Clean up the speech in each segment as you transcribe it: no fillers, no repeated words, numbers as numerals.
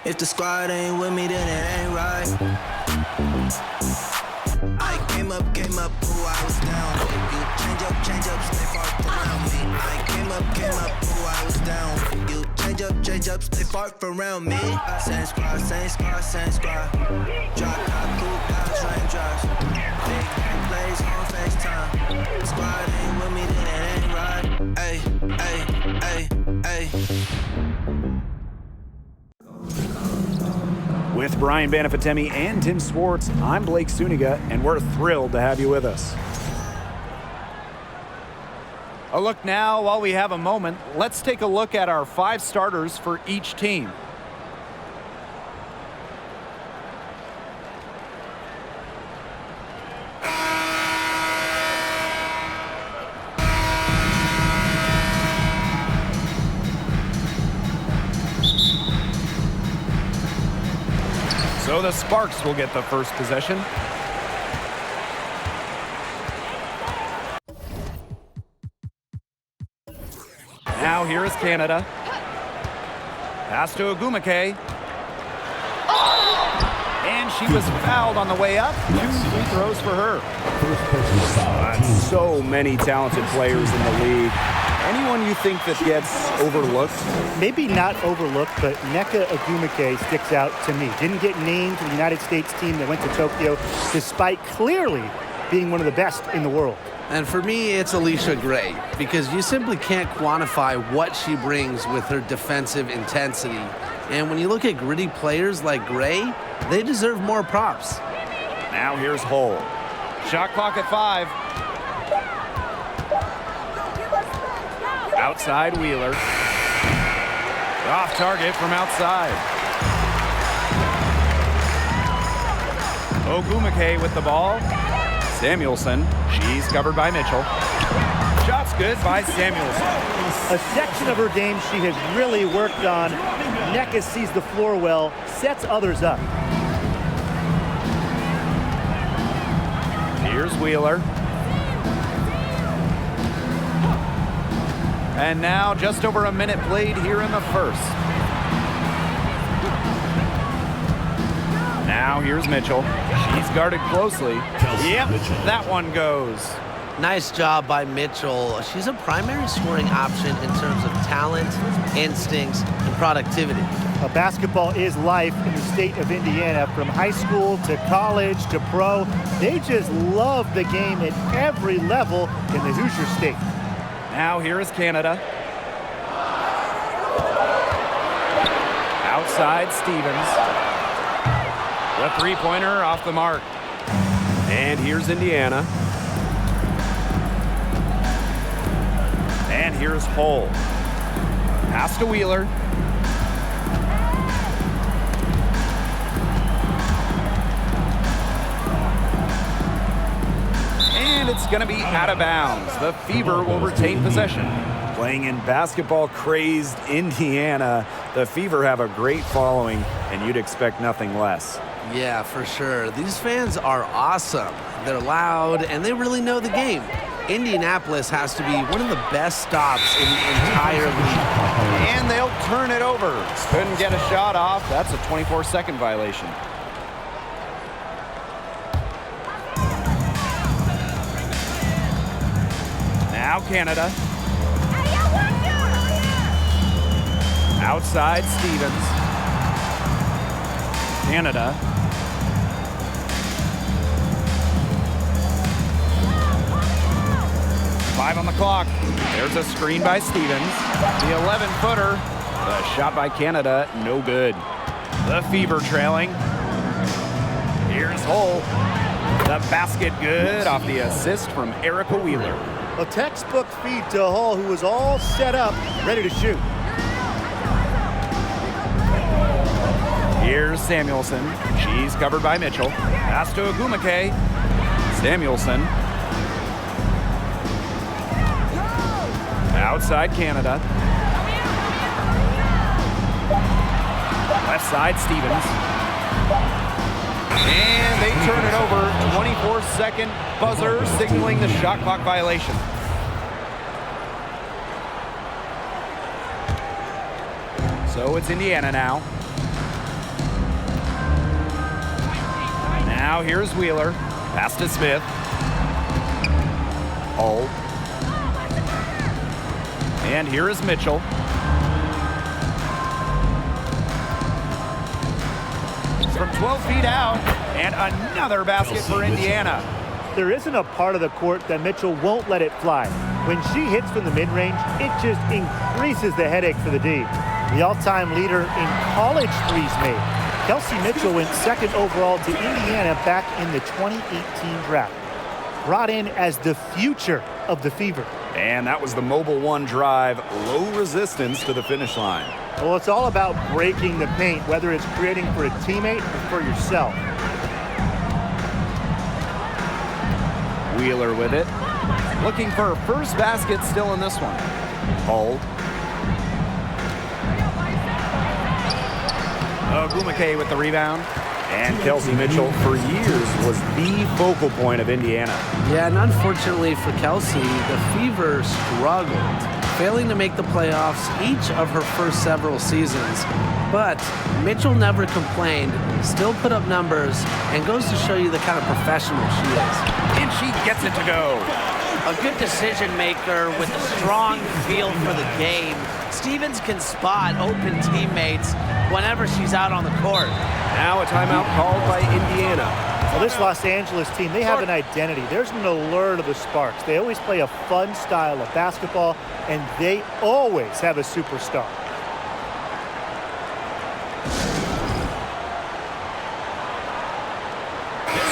If the squad ain't with me, then it ain't right. I came up, ooh, I was down. You change up, stay far around me. I came up, ooh, I was down. You change up, stay far around me. Same squad. Drop top, cool, train drops. Big plays on FaceTime. The squad ain't with me, then it ain't right. Ay. With Brian Banafatemi and Tim Swartz, I'm Blake Suniga, and we're thrilled to have you with us. A look now, while we have a moment, let's take a look at our 5 starters for each team. So the Sparks will get the first possession. Now here is Canada. Pass to Ogumake. And she was fouled on the way up. 2 free throws for her. So many talented players in the league. Anyone you think that gets overlooked? Maybe not overlooked, but Nneka Ogumake sticks out to me. Didn't get named to the United States team that went to Tokyo, despite clearly being one of the best in the world. And for me, it's Alicia Gray, because you simply can't quantify what she brings with her defensive intensity. And when you look at gritty players like Gray, they deserve more props. Now here's Hull. Shot clock at 5. Outside Wheeler. Off target from outside. Ogumake with the ball. Samuelson. She's covered by Mitchell. Shot's good by Samuelson. A section of her game she has really worked on. Nneka sees the floor well, sets others up. Here's Wheeler. And now just over a minute played here in the first. Now here's Mitchell. She's guarded closely. Yep, that one goes. Nice job by Mitchell. She's a primary scoring option in terms of talent, instincts, and productivity. Basketball is life in the state of Indiana. From high school to college to pro, they just love the game at every level in the Hoosier State. Now here is Canada. Outside Stevens. The three-pointer off the mark. And here's Indiana. And here's Hull. Pass to Wheeler. And it's going to be out of bounds. The Fever will retain possession. Playing in basketball-crazed Indiana, the Fever have a great following, and you'd expect nothing less. Yeah, for sure. These fans are awesome. They're loud, and they really know the game. Indianapolis has to be one of the best stops in the entire league. And they'll turn it over. Couldn't get a shot off. That's a 24-second violation. Now Canada. Outside Stevens. Canada. Five on the clock. There's a screen by Stevens. The 11-footer. The shot by Canada, no good. The Fever trailing. Here's Hull. The basket good off the assist from Erica Wheeler. A textbook feed to Hull, who was all set up, ready to shoot. Here's Samuelson. She's covered by Mitchell. Pass to Ogumake. Samuelson. Outside Canada. Left side Stevens. And they turn it over. 24-second buzzer signaling the shot clock violation. So it's Indiana now. Now here's Wheeler. Pass to Smith. Hull. And here is Mitchell. From 12 feet out, and another basket for Indiana. There isn't a part of the court that Mitchell won't let it fly. When she hits from the mid-range, it just increases the headache for the D. The all-time leader in college threes made. Kelsey Mitchell went second overall to Indiana back in the 2018 draft. Brought in as the future of the Fever. And that was the Mobile One drive, low resistance to the finish line. Well, it's all about breaking the paint, whether it's creating for a teammate or for yourself. Wheeler with it. Looking for her first basket still in this one. Hull. Ogumake with the rebound. And Kelsey Mitchell, for years, was the focal point of Indiana. Yeah, and unfortunately for Kelsey, the Fever struggled, failing to make the playoffs each of her first several seasons. But Mitchell never complained, still put up numbers, and goes to show you the kind of professional she is. And she gets it to go. A good decision maker with a strong feel for the game. Stevens can spot open teammates whenever she's out on the court. Now a timeout called by Indiana. Well, this Los Angeles team, they have an identity. There's an allure to the Sparks. They always play a fun style of basketball, and they always have a superstar.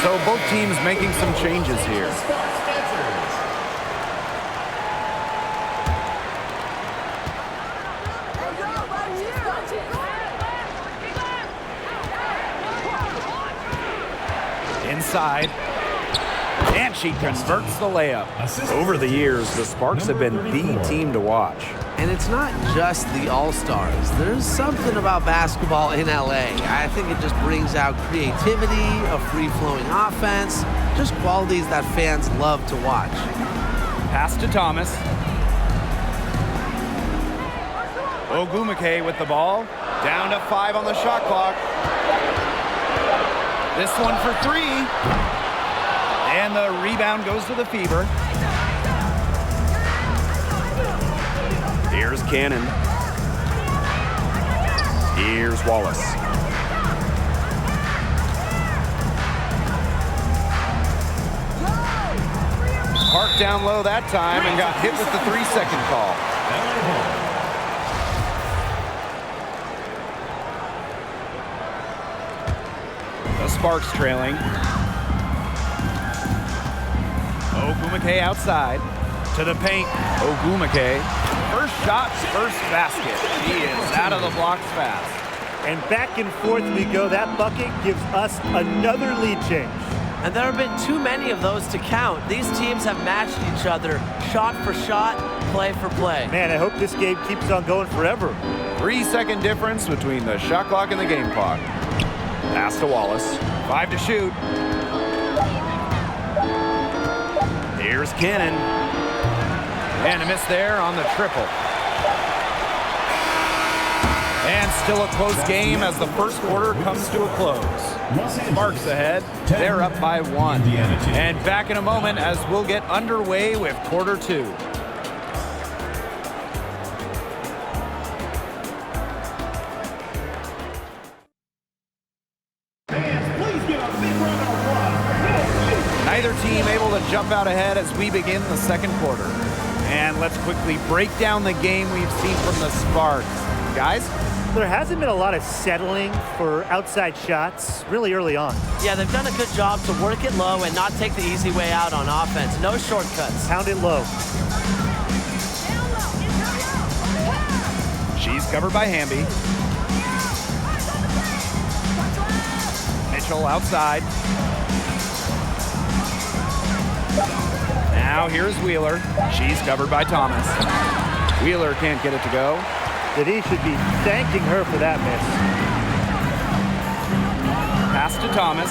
So both teams making some changes here. Inside, and she converts the layup. Over the years, the Sparks have been the team to watch. And it's not just the All-Stars. There's something about basketball in LA. I think it just brings out creativity, a free-flowing offense, just qualities that fans love to watch. Pass to Thomas. Ogumake with the ball. Down to 5 on the shot clock. This one for 3. And the rebound goes to the Fever. Here's Cannon. Here's Wallace. Parked down low that time and got hit with the 3-second call. The Sparks trailing. Ogumake outside to the paint. Ogumake. First shot, first basket. She is out of the blocks fast. And back and forth we go. That bucket gives us another lead change. And there have been too many of those to count. These teams have matched each other shot for shot, play for play. Man, I hope this game keeps on going forever. 3-second difference between the shot clock and the game clock. Pass to Wallace. 5 to shoot. Here's Cannon. And a miss there on the triple. And still a close game as the first quarter comes to a close. Sparks ahead. They're up by 1. And back in a moment as we'll get underway with quarter 2. Neither team able to jump out ahead as we begin the second quarter. And let's quickly break down the game we've seen from the Sparks. Guys? There hasn't been a lot of settling for outside shots really early on. Yeah, they've done a good job to work it low and not take the easy way out on offense. No shortcuts. Pound it low. She's covered by Hamby. Mitchell outside. Now here's Wheeler. She's covered by Thomas. Wheeler can't get it to go. That he should be thanking her for that miss. Pass to Thomas.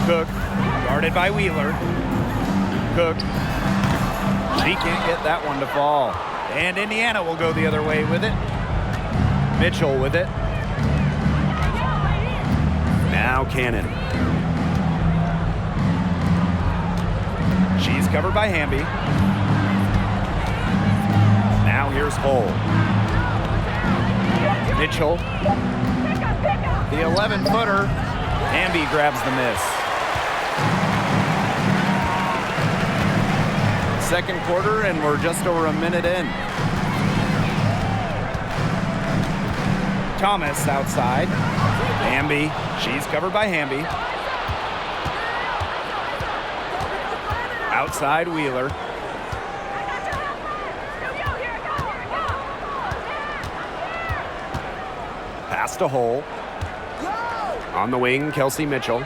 Cook, guarded by Wheeler. Cook. She can't get that one to fall. And Indiana will go the other way with it. Mitchell with it. Now Cannon. She's covered by Hamby. Now here's Hull. Mitchell. The 11-footer. Hamby grabs the miss. Second quarter, and we're just over a minute in. Thomas outside. Hamby. She's covered by Hamby. Outside Wheeler. Pass to Hull. On the wing, Kelsey Mitchell.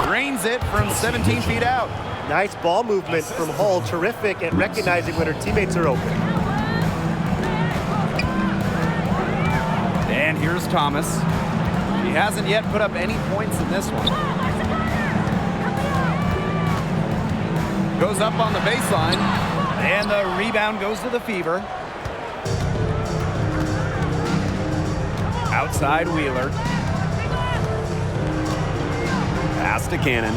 Drains it from 17 feet out. Nice ball movement from Hull. Terrific at recognizing when her teammates are open. And here's Thomas. She hasn't yet put up any points in this one. Goes up on the baseline, and the rebound goes to the Fever. Outside Wheeler. Pass to Cannon.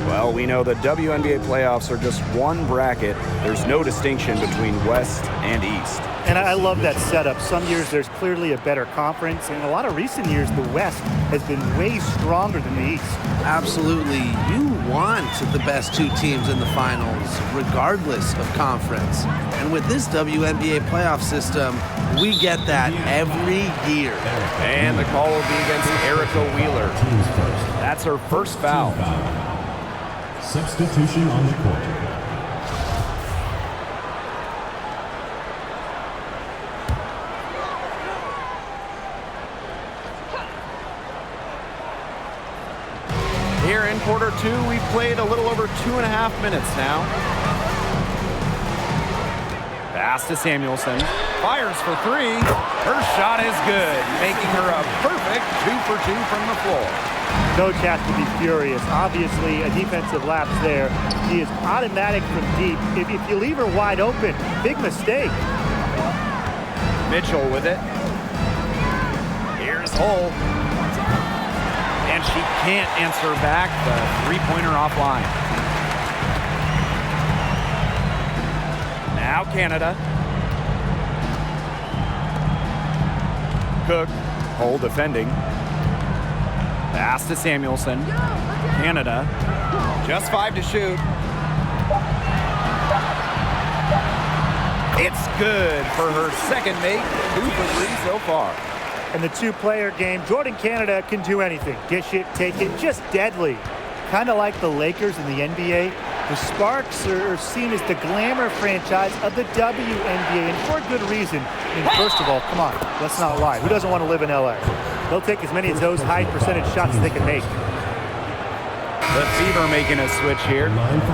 Well, we know the WNBA playoffs are just one bracket. There's no distinction between West and East. And I love that setup. Some years there's clearly a better conference. In a lot of recent years, the West has been way stronger than the East. Absolutely. You want the best two teams in the finals, regardless of conference. And with this WNBA playoff system, we get that every year. And the call will be against Erica Wheeler. That's her first foul. Substitution on the court. Here in quarter two, we've played a little over 2.5 minutes now. Pass to Samuelson. Fires for three. Her shot is good, making her a perfect 2 for 2 from the floor. Coach has to be furious. Obviously, a defensive lapse there. She is automatic from deep. If you leave her wide open, big mistake. Mitchell with it. Here's Hull. And she can't answer back the three-pointer offline. Now Canada. Cook. Hull defending. Pass to Samuelson. Canada. Just 5 to shoot. It's good for her second make. 2 for 3 so far. In the two-player game, Jordan Canada can do anything. Dish it, take it, just deadly. Kind of like the Lakers in the NBA. The Sparks are seen as the glamour franchise of the WNBA, and for a good reason. I mean, first of all, come on, let's not lie. Who doesn't want to live in LA? They'll take as many of those high percentage shots as they can make. The Fever making a switch here.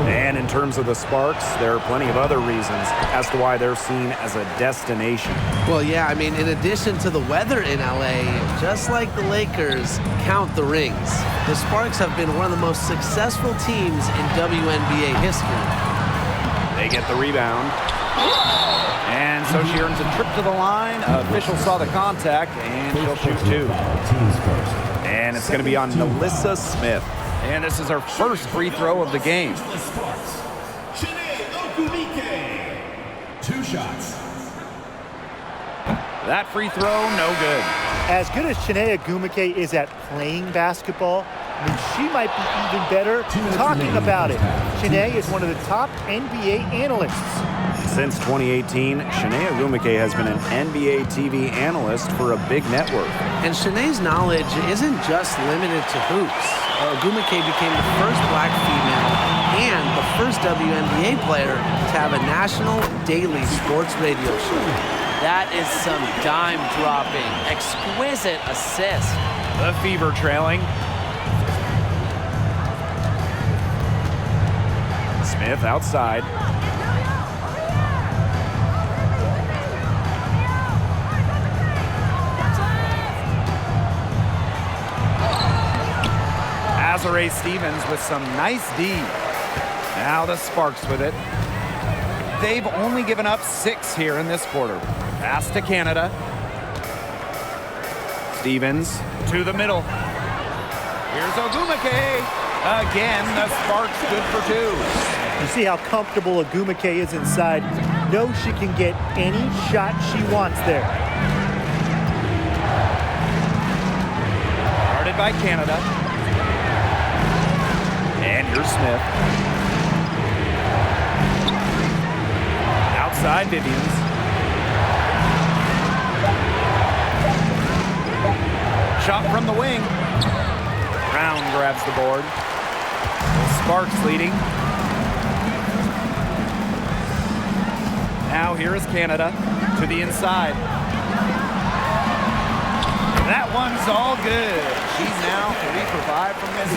And in terms of the Sparks, there are plenty of other reasons as to why they're seen as a destination. Well, yeah, I mean, in addition to the weather in LA, just like the Lakers, count the rings. The Sparks have been one of the most successful teams in WNBA history. They get the rebound. And so she earns a trip to the line. Official saw the contact, and she'll shoot 2. And it's going to be on Melissa Smith. And this is her first free throw of the game. 2 shots. That free throw, no good. As good as Chiney Ogwumike is at playing basketball, I mean, she might be even better talking about it. Chiney is one of the top NBA analysts. Since 2018, Chiney Ogwumike has been an NBA TV analyst for a big network. And Chiney's knowledge isn't just limited to hoops. Ogwumike became the first black female and the first WNBA player to have a national daily sports radio show. That is some dime-dropping, exquisite assist. The Fever trailing. Smith outside. Has Desiree Stevens with some nice D. Now the Sparks with it. They've only given up 6 here in this quarter. Pass to Canada. Stevens to the middle. Here's Ogumake. Again, the Sparks good for 2. You see how comfortable Ogumake is inside. Knows she can get any shot she wants there. Guarded by Canada. And here's Smith. Outside Vivians. Shot from the wing. Brown grabs the board. Sparks leading. Now here is Canada to the inside. That one's all good. She's now 3 for 5 from this.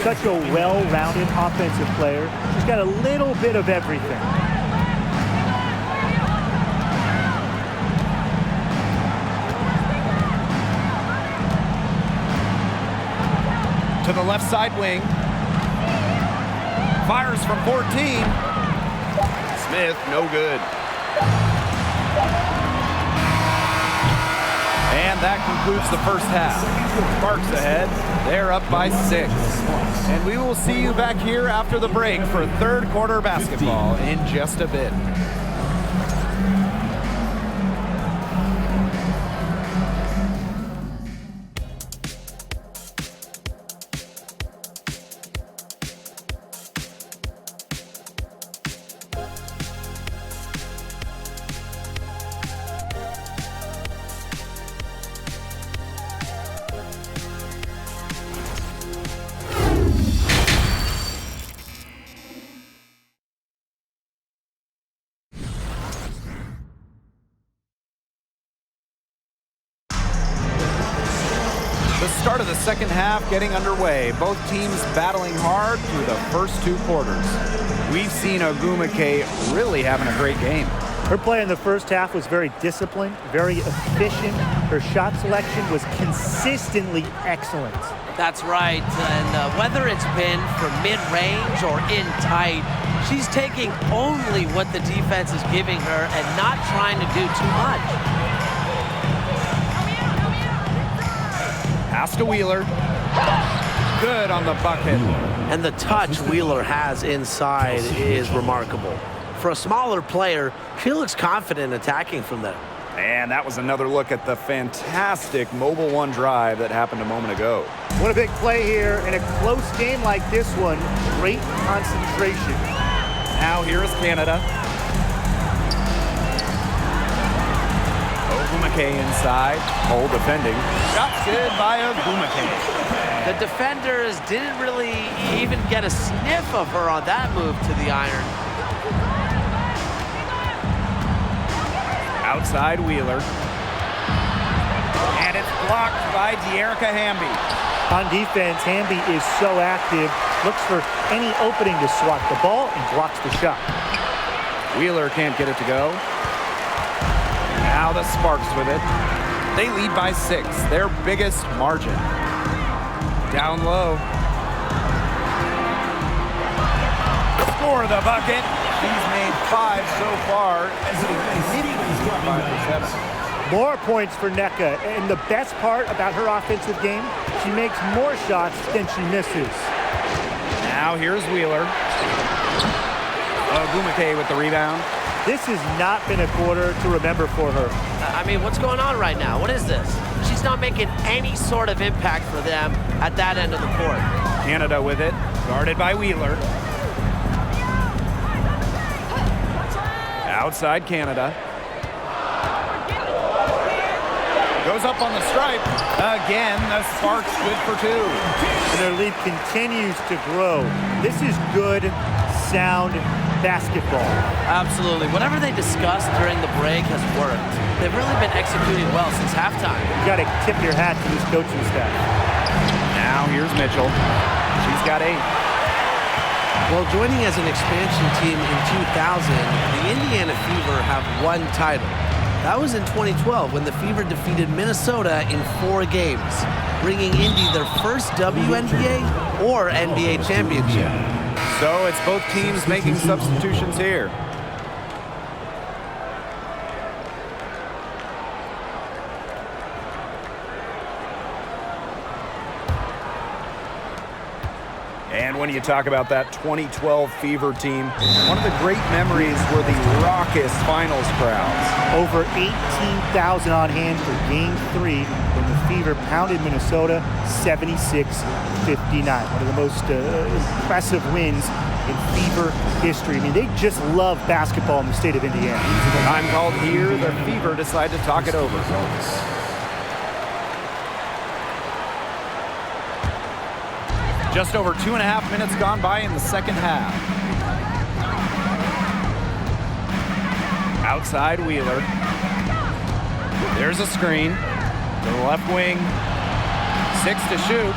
Such a well-rounded offensive player. She's got a little bit of everything. To the left side wing. Fires from 14. Smith, no good. And that concludes the first half. Sparks ahead. They're up by 6. And we will see you back here after the break for third quarter basketball in just a bit. Start of the second half getting underway. Both teams battling hard through the first 2 quarters. We've seen Ogumake really having a great game. Her play in the first half was very disciplined, very efficient. Her shot selection was consistently excellent. That's right, and whether it's been from mid-range or in tight, she's taking only what the defense is giving her and not trying to do too much. Pass to Wheeler. Good on the bucket. And the touch Wheeler has inside is remarkable. For a smaller player, she looks confident attacking from there. And that was another look at the fantastic Mobile One drive that happened a moment ago. What a big play here in a close game like this one. Great concentration. Now here is Canada. Ogumake inside. Hole defending. Shot's good by Ogumake. The defenders didn't really even get a sniff of her on that move to the iron. Outside Wheeler. And it's blocked by De'Erica Hamby. On defense, Hamby is so active, looks for any opening to swat the ball and blocks the shot. Wheeler can't get it to go. Now the Sparks with it. They lead by 6, their biggest margin. Down low. Score the bucket. She's made 5 so far. More points for Nneka, and the best part about her offensive game, she makes more shots than she misses. Now here's Wheeler. Ogumake with the rebound. This has not been a quarter to remember for her. I mean, what's going on right now? What is this? She's not making any sort of impact for them at that end of the court. Canada with it, guarded by Wheeler. Outside Canada. Goes up on the stripe. Again, the Sparks good for 2. And their lead continues to grow. This is good, sound basketball. Absolutely. Whatever they discussed during the break has worked. They've really been executing well since halftime. You got to tip your hat to this coaching staff. Now here's Mitchell. She's got 8. Well, joining as an expansion team in 2000, the Indiana Fever have 1 title. That was in 2012 when the Fever defeated Minnesota in 4 games, bringing Indy their first WNBA or NBA championship. So it's both teams making substitutions here. And when you talk about that 2012 Fever team, one of the great memories were the raucous finals crowds. Over 18,000 on hand for Game 3 when the Fever pounded Minnesota 76-59. One of the most impressive wins in Fever history. I mean, they just love basketball in the state of Indiana. Time called here. The Fever decide to talk it over. Just over 2.5 minutes gone by in the second half. Outside Wheeler. There's a screen to the left wing. 6 to shoot.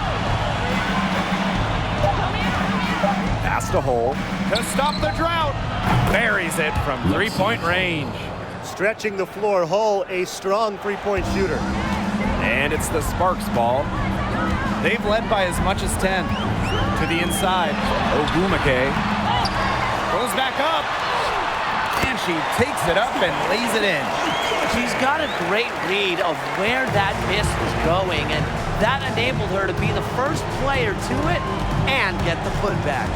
Pass to Hole to stop the drought. Buries it from 3-point range. Stretching the floor, Hull, a strong three-point shooter. And it's the Sparks ball. They've led by as much as 10. To the inside. Ogumake goes back up. And she takes it up and lays it in. She's got a great read of where that miss was going, and that enabled her to be the first player to it and get the putback.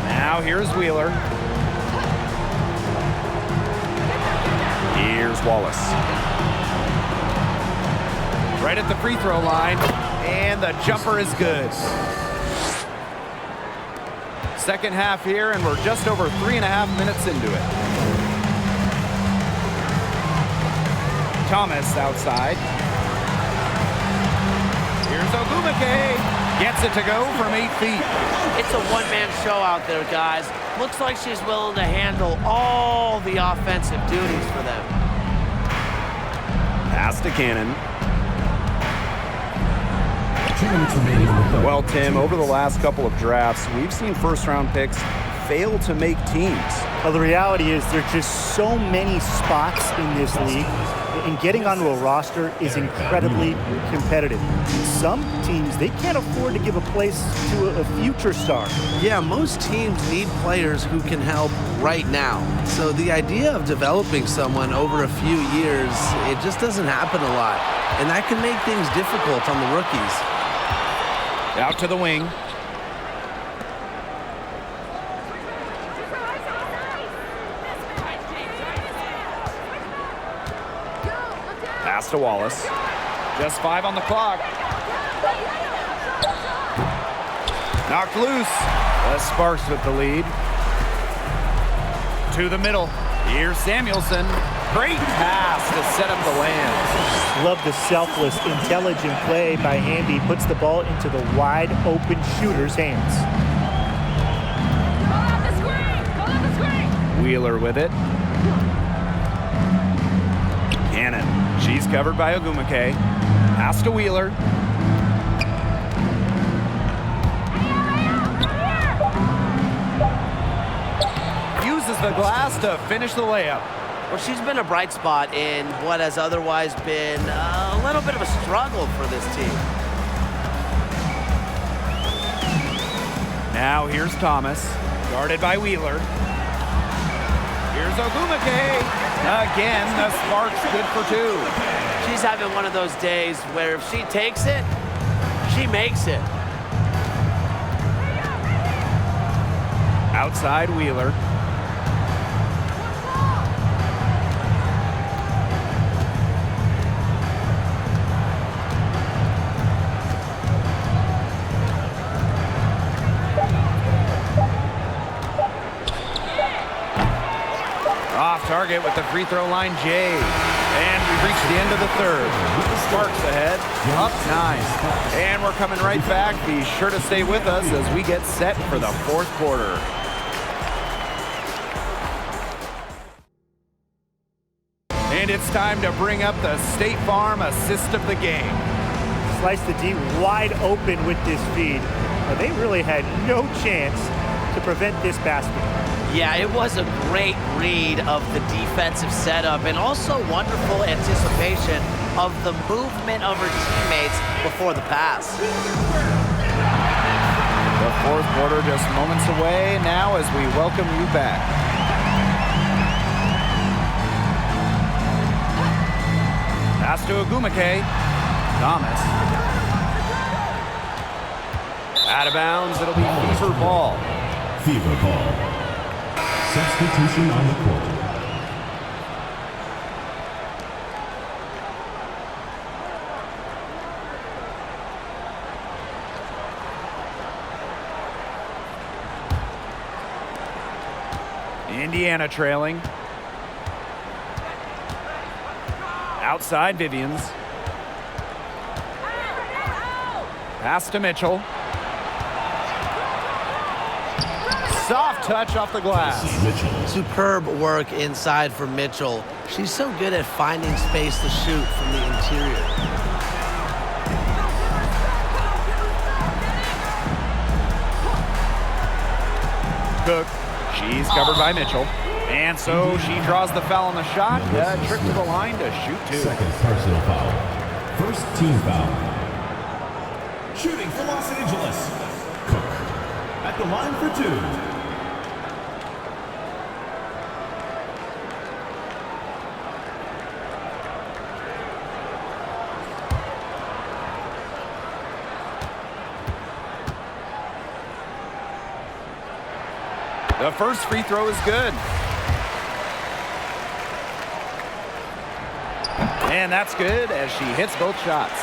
Now here's Wheeler. Here's Wallace. Right at the free throw line, and the jumper is good. Second half here, and we're just over 3.5 minutes into it. Thomas outside. Here's Ogumake. Gets it to go from 8 feet. It's a one-man show out there, guys. Looks like she's willing to handle all the offensive duties for them. Pass to Cannon. Well, Tim, over the last couple of drafts, we've seen first-round picks fail to make teams. Well, the reality is there's just so many spots in this league, and getting onto a roster is incredibly competitive. Some teams, they can't afford to give a place to a future star. Yeah, most teams need players who can help right now. So the idea of developing someone over a few years, it just doesn't happen a lot. And that can make things difficult on the rookies. Out to the wing. Pass to Wallace. Just 5 on the clock. Knocked loose. The Sparks with the lead. To the middle. Here's Samuelson. Great pass to set up the land. Love the selfless, intelligent play by Hamby. Puts the ball into the wide open shooter's hands. Wheeler with it. Cannon. She's covered by Ogumake. Pass to Wheeler. Uses the glass to finish the layup. Well, she's been a bright spot in what has otherwise been a little bit of a struggle for this team. Now here's Thomas, guarded by Wheeler. Here's Ogumake. Again, the Sparks good for 2. She's having one of those days where if she takes it, she makes it. Outside Wheeler. Off target with the free throw line, Jay. And we've reached the end of the third. Sparks ahead, up 9. And we're coming right back. Be sure to stay with us as we get set for the fourth quarter. And it's time to bring up the State Farm assist of the game. Slice the D wide open with this feed. They really had no chance to prevent this basket. Yeah, it was a great read of the defensive setup and also wonderful anticipation of the movement of her teammates before the pass. The fourth quarter just moments away now as we welcome you back. Pass to Agumake. Thomas. Out of bounds, it'll be Fever ball. Fever ball. Substitution on the court. Indiana trailing. Outside Vivians. Pass to Mitchell. Soft touch off the glass. Superb work inside for Mitchell. She's so good at finding space to shoot from the interior. Cook. She's covered by Mitchell. And so she draws the foul on the shot. Trip to the line to shoot two. Second personal foul. First team foul. Shooting for Los Angeles. Cook at the line for two. The first free throw is good. And that's good as she hits both shots.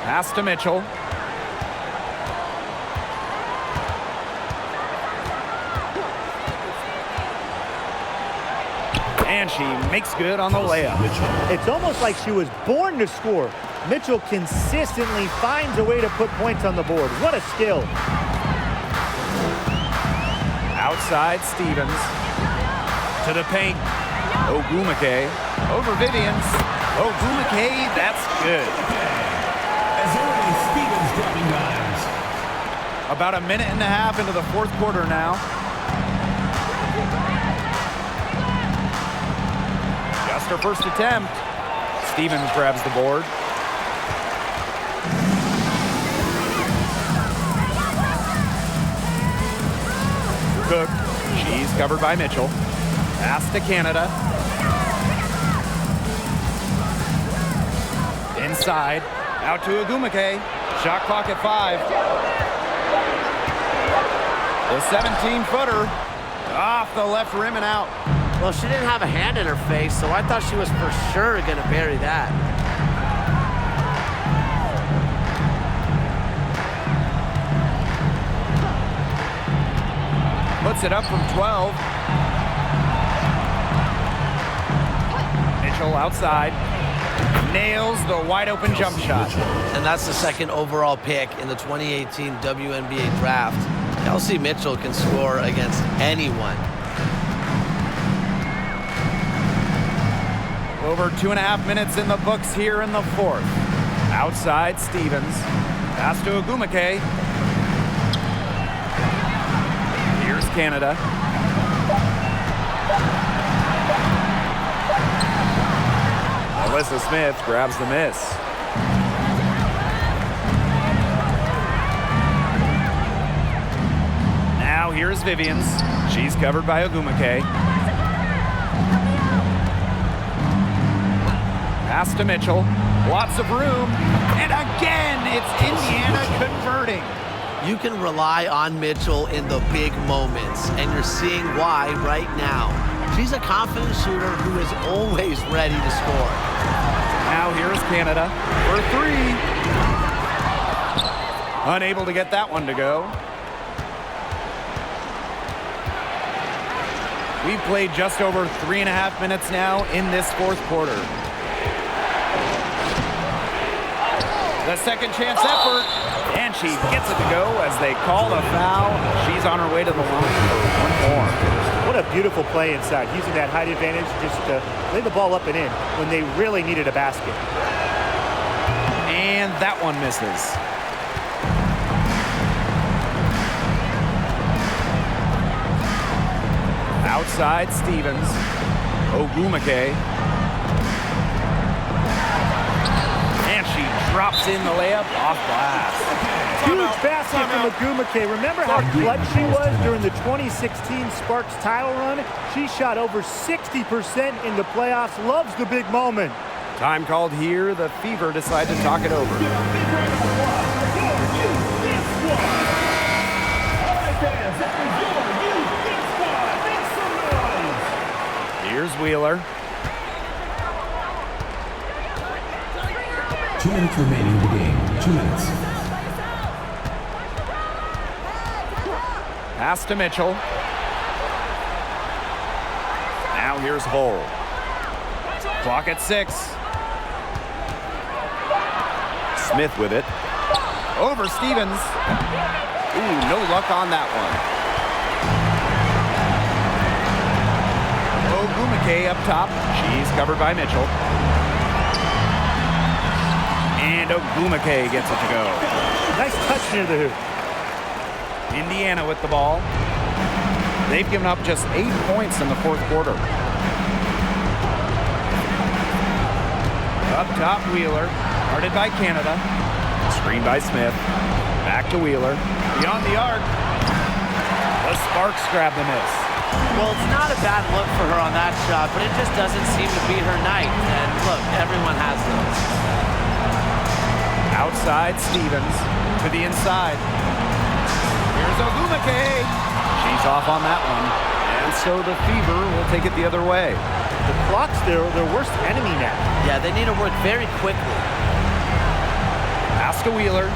Pass to Mitchell. And she makes good on the layup. It's almost like she was born to score. Mitchell consistently finds a way to put points on the board. What a skill. Outside Stevens. To the paint. Ogumake. Over Vivians. Ogumake, that's good. As early Stevens dropping dimes. About a minute and a half into the fourth quarter now. Just her first attempt. Stevens grabs the board. Cook. She's covered by Mitchell. Pass to Canada. Inside. Out to Agumake. Shot clock at 5. The 17-footer off the left rim and out. Well, she didn't have a hand in her face, so I thought she was for sure going to bury that. Puts it up from 12. Mitchell outside. Nails the wide open jump shot. And that's the second overall pick in the 2018 WNBA draft. Kelsey Mitchell can score against anyone. Over 2.5 minutes in the books here in the fourth. Outside Stevens. Pass to Agumake. Here's Canada. Alyssa Smith grabs the miss. Now here's Vivians. She's covered by Agumake. Pass to Mitchell. Lots of room. And again, it's Indiana converting. You can rely on Mitchell in the big moments, and you're seeing why right now. She's a confident shooter who is always ready to score. Now here's Canada for 3. Unable to get that one to go. We've played just over 3.5 minutes now in this fourth quarter. The second chance effort, and she gets it to go as they call the foul. She's on her way to the line for one more. What a Beautiful play inside, using that height advantage just to lay the ball up and in when they really needed a basket. And that one misses. Outside Stevens. Ogumake. And she drops in the layup off glass. Huge basket from Ogumake. Remember how clutch she was during the 2016 Sparks title run? She shot over 60% in the playoffs. Loves the big moment. Time called here. The Fever decide to talk it over. Here's Wheeler. 2 minutes remaining in the game. 2 minutes. Pass to Mitchell. Now here's Hull. Clock at 6. Smith with it. Over Stevens. Ooh, no luck on that one. Ogumake up top. She's covered by Mitchell. And Ogumake gets it to go. Nice touch near the hoop. Indiana with the ball. They've given up just 8 points in the fourth quarter. Up top, Wheeler. Guarded by Canada. Screen by Smith. Back to Wheeler. Beyond the arc. The Sparks grab the miss. Well, it's not a bad look for her on that shot, but it just doesn't seem to be her night. And look, everyone has those. Outside Stevens to the inside. Here's Ogumake. She's off on that one. And so the Fever will take it the other way. The clock's their worst enemy now. Yeah, they need to work very quickly. Pass to Wheeler.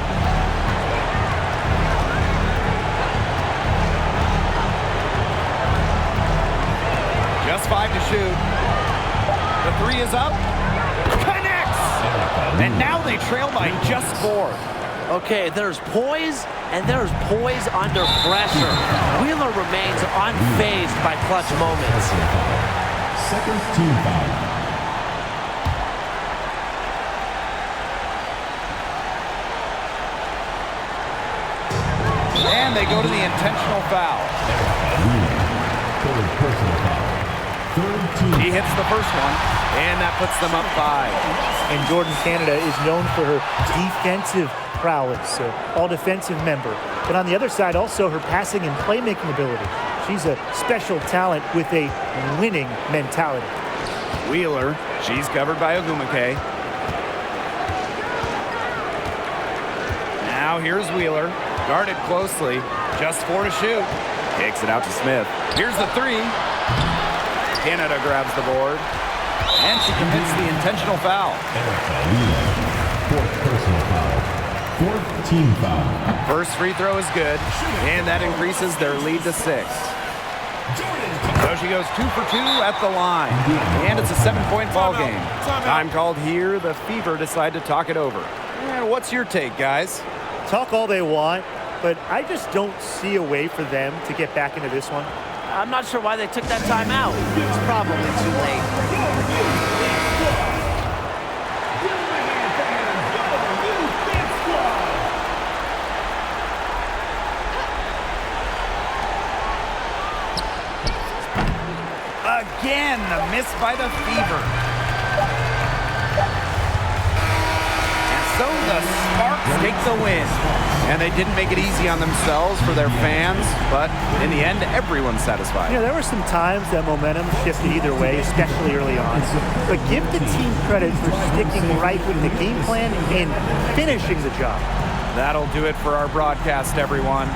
Just 5 to shoot. The 3 is up. Connects! And now they trail by just 4. Okay, there's poise, and there's poise under pressure. Wheeler remains unfazed by clutch moments. Second team foul. And they go to the intentional foul. Third personal foul. Third team. He hits the first one, and that puts them up 5. And Jordan Canada is known for her defensive prowess, all-defensive member. But on the other side, also her passing and playmaking ability. She's a special talent with a winning mentality. Wheeler, she's covered by Ogumake. Now here's Wheeler, guarded closely, just 4 to shoot. Takes it out to Smith. Here's the 3. Canada grabs the board, and she commits the intentional foul. Fourth personal foul. Fourth team foul. First free throw is good, and that increases their lead to 6. So she goes 2 for 2 at the line, and it's a 7-point ball game. Time called here. The Fever decide to talk it over. What's your take, guys? Talk all they want, but I just don't see a way for them to get back into this one. I'm not sure why they took that time out. It's probably too late. Again, the miss by the Fever. And so the Sparks take the win. And they didn't make it easy on themselves for their fans, but in the end, everyone's satisfied. There were some times that momentum shifted either way, especially early on. But give the team credit for sticking right with the game plan and finishing the job. That'll do it for our broadcast, everyone.